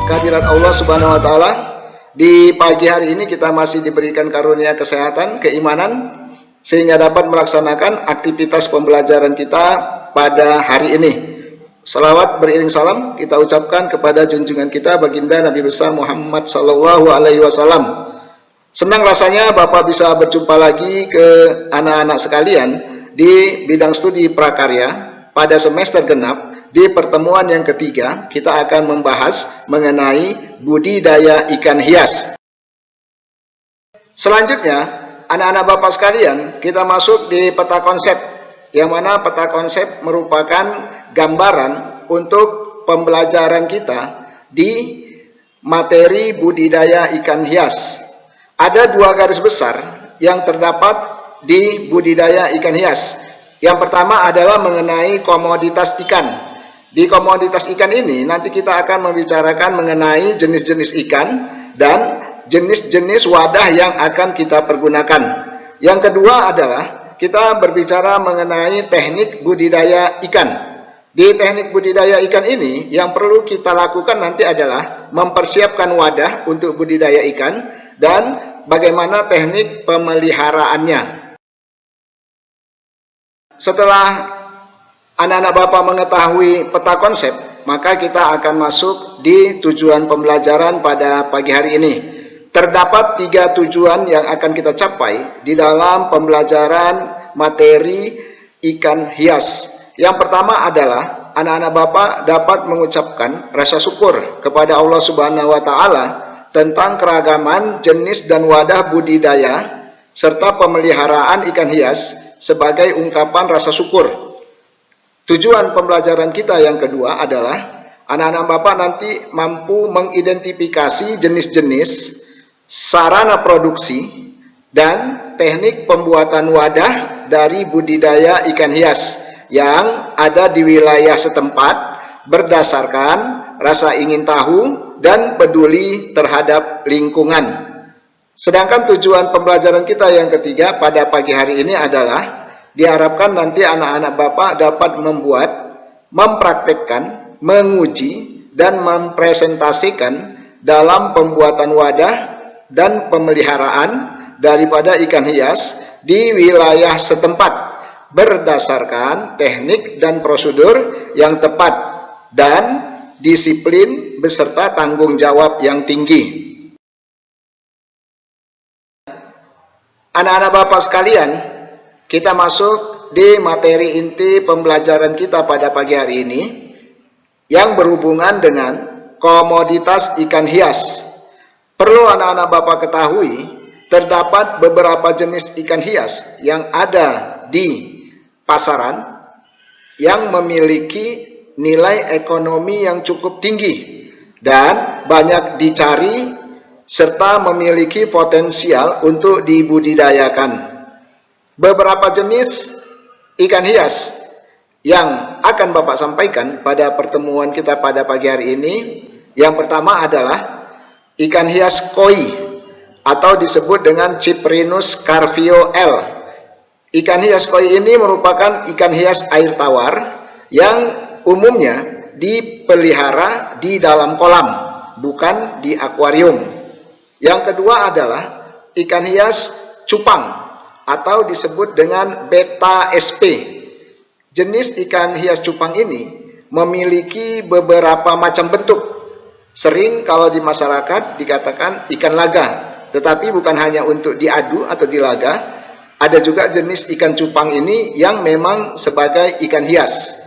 kehadirat Allah Subhanahu wa taala. Di pagi hari ini kita masih diberikan karunia kesehatan, keimanan, sehingga dapat melaksanakan aktivitas pembelajaran kita pada hari ini. Salawat beriring salam kita ucapkan kepada junjungan kita baginda Nabi besar Muhammad sallallahu alaihi wasallam. Senang rasanya Bapak bisa berjumpa lagi ke anak-anak sekalian di bidang studi prakarya pada semester genap. Di pertemuan yang ketiga, kita akan membahas mengenai budidaya ikan hias. Selanjutnya, anak-anak Bapak sekalian, kita masuk di peta konsep, yang mana peta konsep merupakan gambaran untuk pembelajaran kita di materi budidaya ikan hias. Ada dua garis besar yang terdapat di budidaya ikan hias. Yang pertama adalah mengenai komoditas ikan. Di komoditas ikan ini nanti kita akan membicarakan mengenai jenis-jenis ikan dan jenis-jenis wadah yang akan kita pergunakan. Yang kedua adalah kita berbicara mengenai teknik budidaya ikan. Di teknik budidaya ikan ini yang perlu kita lakukan nanti adalah mempersiapkan wadah untuk budidaya ikan dan bagaimana teknik pemeliharaannya. Setelah anak-anak Bapak mengetahui peta konsep, maka kita akan masuk di tujuan pembelajaran pada pagi hari ini. Terdapat 3 tujuan yang akan kita capai di dalam pembelajaran materi ikan hias. Yang pertama adalah anak-anak Bapak dapat mengucapkan rasa syukur kepada Allah Subhanahu wa taala tentang keragaman jenis dan wadah budidaya serta pemeliharaan ikan hias sebagai ungkapan rasa syukur. Tujuan pembelajaran kita yang kedua adalah anak-anak Bapak nanti mampu mengidentifikasi jenis-jenis sarana produksi dan teknik pembuatan wadah dari budidaya ikan hias yang ada di wilayah setempat berdasarkan rasa ingin tahu dan peduli terhadap lingkungan. Sedangkan tujuan pembelajaran kita yang ketiga pada pagi hari ini adalah diharapkan nanti anak-anak Bapak dapat membuat, mempraktekkan, menguji, dan mempresentasikan dalam pembuatan wadah dan pemeliharaan daripada ikan hias di wilayah setempat berdasarkan teknik dan prosedur yang tepat dan disiplin beserta tanggung jawab yang tinggi. Anak-anak Bapak sekalian, kita masuk di materi inti pembelajaran kita pada pagi hari ini yang berhubungan dengan komoditas ikan hias. Perlu anak-anak Bapak ketahui, terdapat beberapa jenis ikan hias yang ada di pasaran yang memiliki nilai ekonomi yang cukup tinggi dan banyak dicari serta memiliki potensial untuk dibudidayakan. Beberapa jenis ikan hias yang akan Bapak sampaikan pada pertemuan kita pada pagi hari ini. Yang pertama adalah ikan hias koi atau disebut dengan Cyprinus carvio L. Ikan hias koi ini merupakan ikan hias air tawar yang umumnya dipelihara di dalam kolam, bukan di akuarium. Yang kedua adalah ikan hias cupang atau disebut dengan beta SP. Jenis ikan hias cupang ini memiliki beberapa macam bentuk. Sering kalau di masyarakat dikatakan ikan laga, tetapi bukan hanya untuk diadu atau dilaga. Ada juga jenis ikan cupang ini yang memang sebagai ikan hias.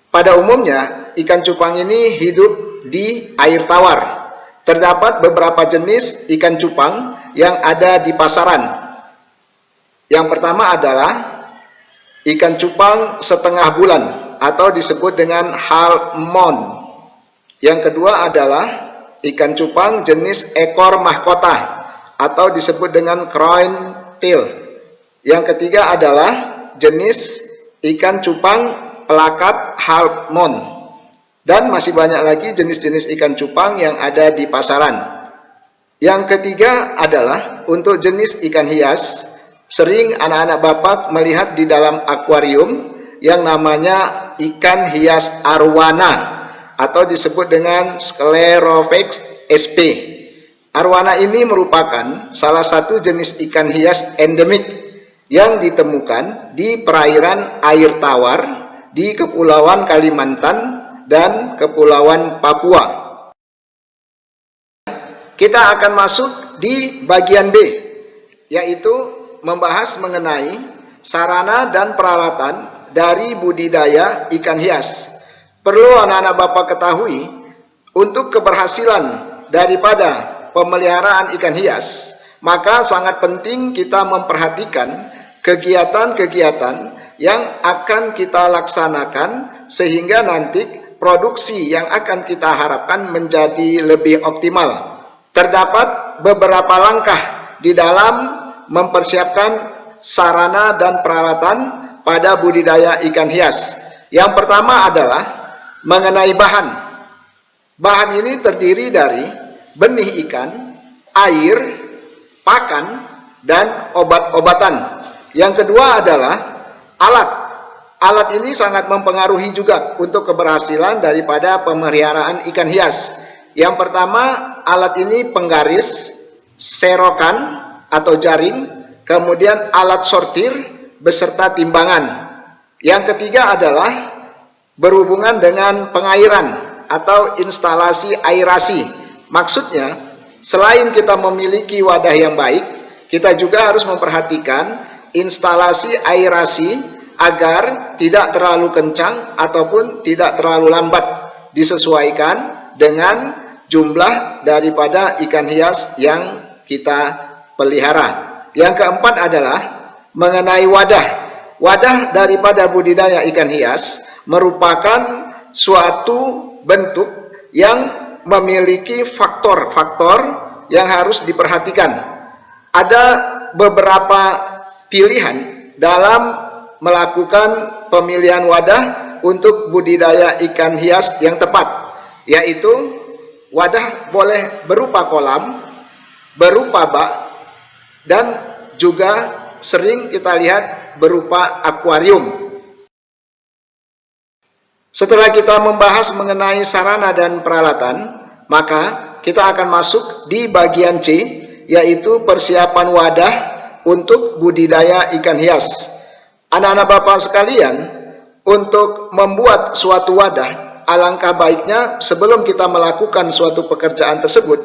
Pada umumnya ikan cupang ini hidup di air tawar. Terdapat beberapa jenis ikan cupang yang ada di pasaran. Yang pertama adalah ikan cupang setengah bulan atau disebut dengan halmon. Yang kedua adalah ikan cupang jenis ekor mahkota atau disebut dengan crown tail. Yang ketiga adalah jenis ikan cupang pelakat halmon. Dan masih banyak lagi jenis-jenis ikan cupang yang ada di pasaran. Yang ketiga adalah untuk jenis ikan hias. Sering anak-anak Bapak melihat di dalam akuarium yang namanya ikan hias arwana atau disebut dengan Sclerophax sp. Arowana ini merupakan salah satu jenis ikan hias endemik yang ditemukan di perairan air tawar di Kepulauan Kalimantan dan Kepulauan Papua. Kita akan masuk di bagian B, yaitu membahas mengenai sarana dan peralatan dari budidaya ikan hias. Perlu anak-anak Bapak ketahui, untuk keberhasilan daripada pemeliharaan ikan hias, maka sangat penting kita memperhatikan kegiatan-kegiatan yang akan kita laksanakan sehingga nanti produksi yang akan kita harapkan menjadi lebih optimal. Terdapat beberapa langkah di dalam mempersiapkan sarana dan peralatan pada budidaya ikan hias. Yang pertama adalah mengenai bahan. Bahan ini terdiri dari benih ikan, air, pakan, dan obat-obatan. Yang kedua adalah alat. Alat ini sangat mempengaruhi juga untuk keberhasilan daripada pemeliharaan ikan hias. Yang pertama, alat ini penggaris, serokan atau jaring, kemudian alat sortir beserta timbangan. Yang ketiga adalah berhubungan dengan pengairan atau instalasi airasi. Maksudnya, selain kita memiliki wadah yang baik, kita juga harus memperhatikan instalasi airasi agar tidak terlalu kencang ataupun tidak terlalu lambat, disesuaikan dengan jumlah daripada ikan hias yang kita pelihara. Yang keempat adalah mengenai wadah. Wadah daripada budidaya ikan hias merupakan suatu bentuk yang memiliki faktor-faktor yang harus diperhatikan. Ada beberapa pilihan dalam melakukan pemilihan wadah untuk budidaya ikan hias yang tepat, yaitu wadah boleh berupa kolam, berupa bak, dan juga sering kita lihat berupa akuarium. Setelah kita membahas mengenai sarana dan peralatan, maka kita akan masuk di bagian C, yaitu persiapan wadah untuk budidaya ikan hias. Anak-anak Bapak sekalian, untuk membuat suatu wadah, alangkah baiknya sebelum kita melakukan suatu pekerjaan tersebut,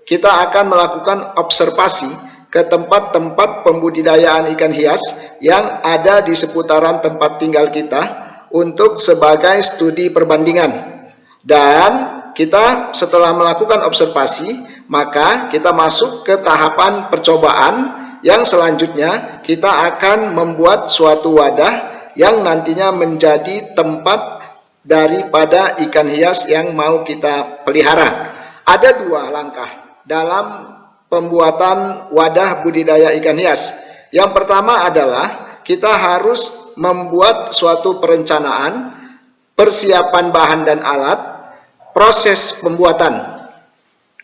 kita akan melakukan observasi ke tempat-tempat pembudidayaan ikan hias yang ada di seputaran tempat tinggal kita untuk sebagai studi perbandingan. Dan kita setelah melakukan observasi, maka kita masuk ke tahapan percobaan yang selanjutnya kita akan membuat suatu wadah yang nantinya menjadi tempat daripada ikan hias yang mau kita pelihara. Ada dua langkah dalam pembuatan wadah budidaya ikan hias. Yang pertama adalah kita harus membuat suatu perencanaan, persiapan bahan dan alat, proses pembuatan.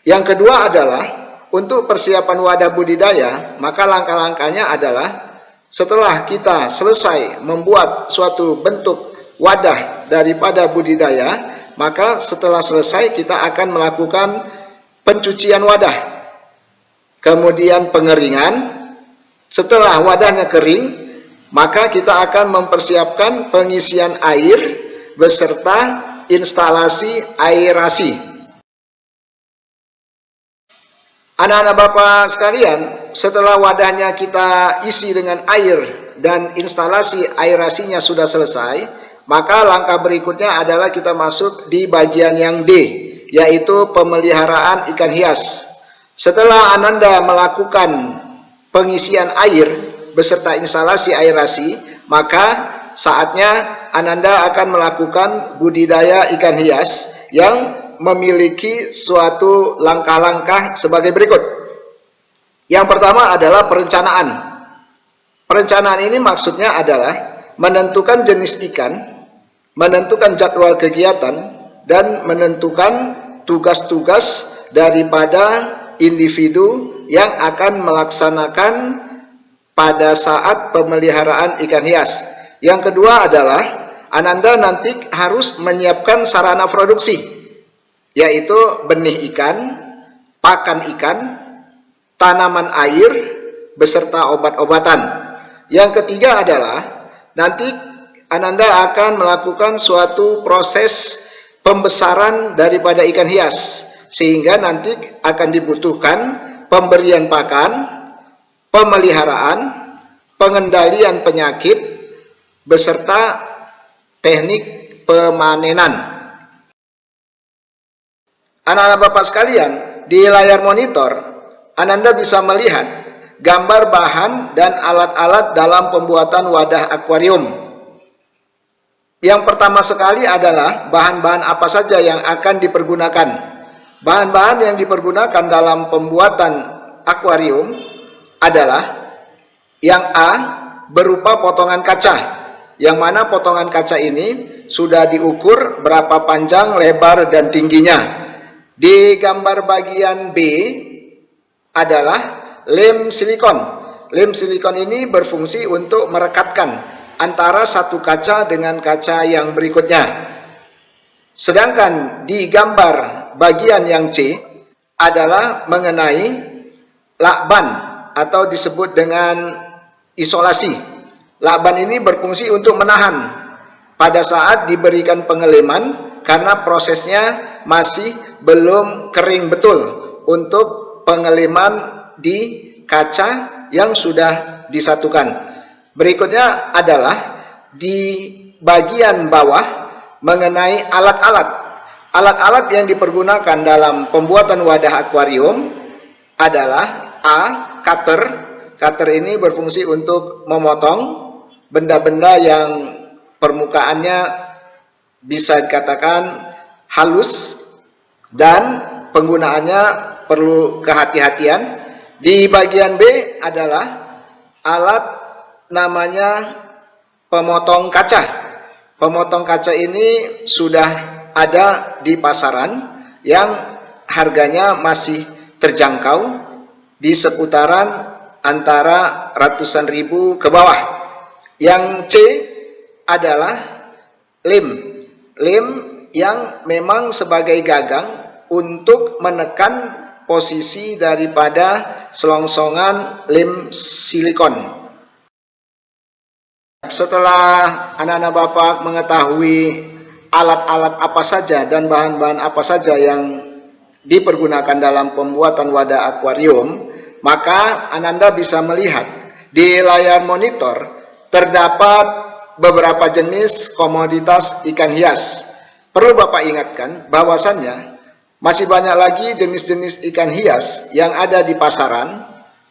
Yang kedua adalah untuk persiapan wadah budidaya, maka langkah-langkahnya adalah setelah kita selesai membuat suatu bentuk wadah daripada budidaya, maka setelah selesai kita akan melakukan pencucian wadah, kemudian pengeringan. Setelah wadahnya kering, maka kita akan mempersiapkan pengisian air beserta instalasi aerasi. Anak-anak Bapak sekalian, setelah wadahnya kita isi dengan air dan instalasi aerasinya sudah selesai, maka langkah berikutnya adalah kita masuk di bagian yang D, yaitu pemeliharaan ikan hias. Setelah Ananda melakukan pengisian air beserta instalasi aerasi, maka saatnya Ananda akan melakukan budidaya ikan hias yang memiliki suatu langkah-langkah sebagai berikut. Yang pertama adalah perencanaan. Perencanaan ini maksudnya adalah menentukan jenis ikan, menentukan jadwal kegiatan, dan menentukan tugas-tugas daripada individu yang akan melaksanakan pada saat pemeliharaan ikan hias. Yang kedua adalah Ananda nanti harus menyiapkan sarana produksi. yaitu benih ikan, pakan ikan, tanaman air, beserta obat-obatan. Yang ketiga adalah nanti Ananda akan melakukan suatu proses pembesaran daripada ikan hias, sehingga nanti akan dibutuhkan pemberian pakan, pemeliharaan, pengendalian penyakit, beserta teknik pemanenan. Anak-anak Bapak sekalian, di layar monitor Ananda bisa melihat gambar bahan dan alat-alat dalam pembuatan wadah akuarium. Yang pertama sekali adalah bahan-bahan apa saja yang akan dipergunakan. Bahan-bahan yang dipergunakan dalam pembuatan akuarium adalah yang A, berupa potongan kaca, yang mana potongan kaca ini sudah diukur berapa panjang, lebar, dan tingginya. Di gambar bagian B adalah lem silikon. Lem silikon ini berfungsi untuk merekatkan antara satu kaca dengan kaca yang berikutnya. Sedangkan di gambar bagian yang C adalah mengenai lakban atau disebut dengan isolasi. Lakban ini berfungsi untuk menahan pada saat diberikan pengeleman, karena prosesnya masih belum kering betul untuk pengeleman di kaca yang sudah disatukan. Berikutnya adalah di bagian bawah mengenai alat-alat. Alat-alat yang dipergunakan dalam pembuatan wadah akuarium adalah A, cutter. Cutter ini berfungsi untuk memotong benda-benda yang permukaannya bisa dikatakan halus dan penggunaannya perlu kehati-hatian. Di bagian B adalah alat namanya pemotong kaca. Pemotong kaca ini sudah ada di pasaran yang harganya masih terjangkau di seputaran antara ratusan ribu ke bawah. Yang C adalah lem. Lem yang memang sebagai gagang untuk menekan posisi daripada selongsongan lem silikon. Setelah anak-anak Bapak mengetahui alat-alat apa saja dan bahan-bahan apa saja yang dipergunakan dalam pembuatan wadah akuarium, maka Ananda bisa melihat di layar monitor terdapat beberapa jenis komoditas ikan hias. Perlu Bapak ingatkan bahwasannya masih banyak lagi jenis-jenis ikan hias yang ada di pasaran,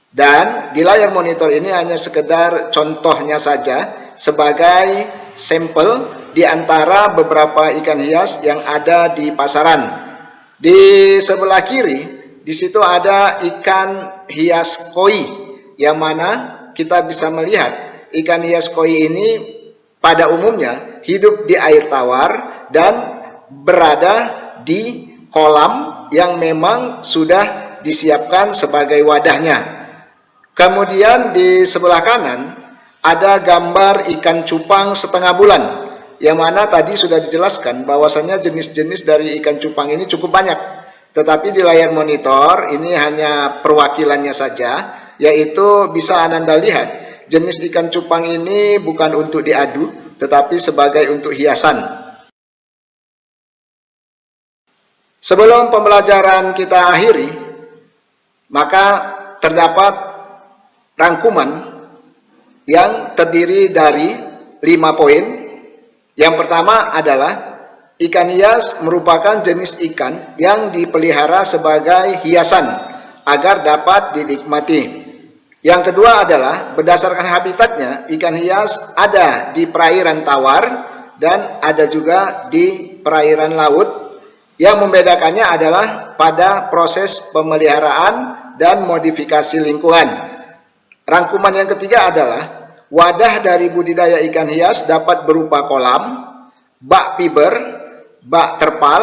dan di layar monitor ini hanya sekedar contohnya saja sebagai sampel di antara beberapa ikan hias yang ada di pasaran. Di sebelah kiri, di situ ada ikan hias koi, yang mana kita bisa melihat ikan hias koi ini pada umumnya hidup di air tawar dan berada di kolam yang memang sudah disiapkan sebagai wadahnya. Kemudian di sebelah kanan ada gambar ikan cupang setengah bulan, yang mana tadi sudah dijelaskan bahwasannya jenis-jenis dari ikan cupang ini cukup banyak. Tetapi di layar monitor ini hanya perwakilannya saja, yaitu bisa Ananda lihat jenis ikan cupang ini bukan untuk diadu, tetapi sebagai untuk hiasan. Sebelum pembelajaran kita akhiri, maka terdapat rangkuman yang terdiri dari 5 poin. Yang pertama adalah ikan hias merupakan jenis ikan yang dipelihara sebagai hiasan agar dapat dinikmati. Yang kedua adalah berdasarkan habitatnya, ikan hias ada di perairan tawar dan ada juga di perairan laut. Yang membedakannya adalah pada proses pemeliharaan dan modifikasi lingkungan. Rangkuman yang ketiga adalah wadah dari budidaya ikan hias dapat berupa kolam, bak fiber, bak terpal,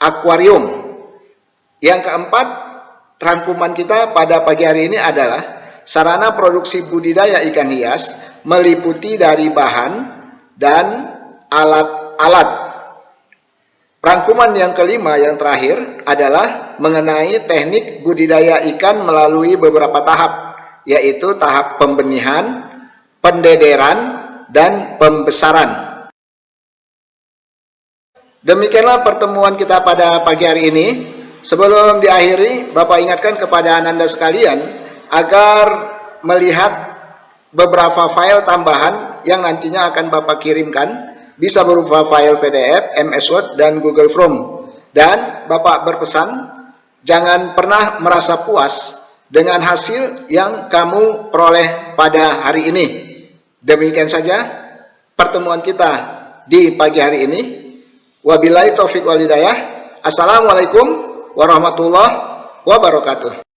akuarium. Yang keempat, rangkuman kita pada pagi hari ini adalah sarana produksi budidaya ikan hias meliputi dari bahan dan alat-alat. Rangkuman yang kelima yang terakhir adalah mengenai teknik budidaya ikan melalui beberapa tahap, yaitu tahap pembenihan, pendederan, dan pembesaran. Demikianlah pertemuan kita pada pagi hari ini. Sebelum diakhiri, Bapak ingatkan kepada Anda sekalian agar melihat beberapa file tambahan yang nantinya akan Bapak kirimkan, bisa berupa file PDF, MS Word, dan Google Form. Dan Bapak berpesan, jangan pernah merasa puas dengan hasil yang kamu peroleh pada hari ini. Demikian saja pertemuan kita di pagi hari ini. Wabillahi taufiq wal hidayah. Assalamualaikum warahmatullahi wabarakatuh.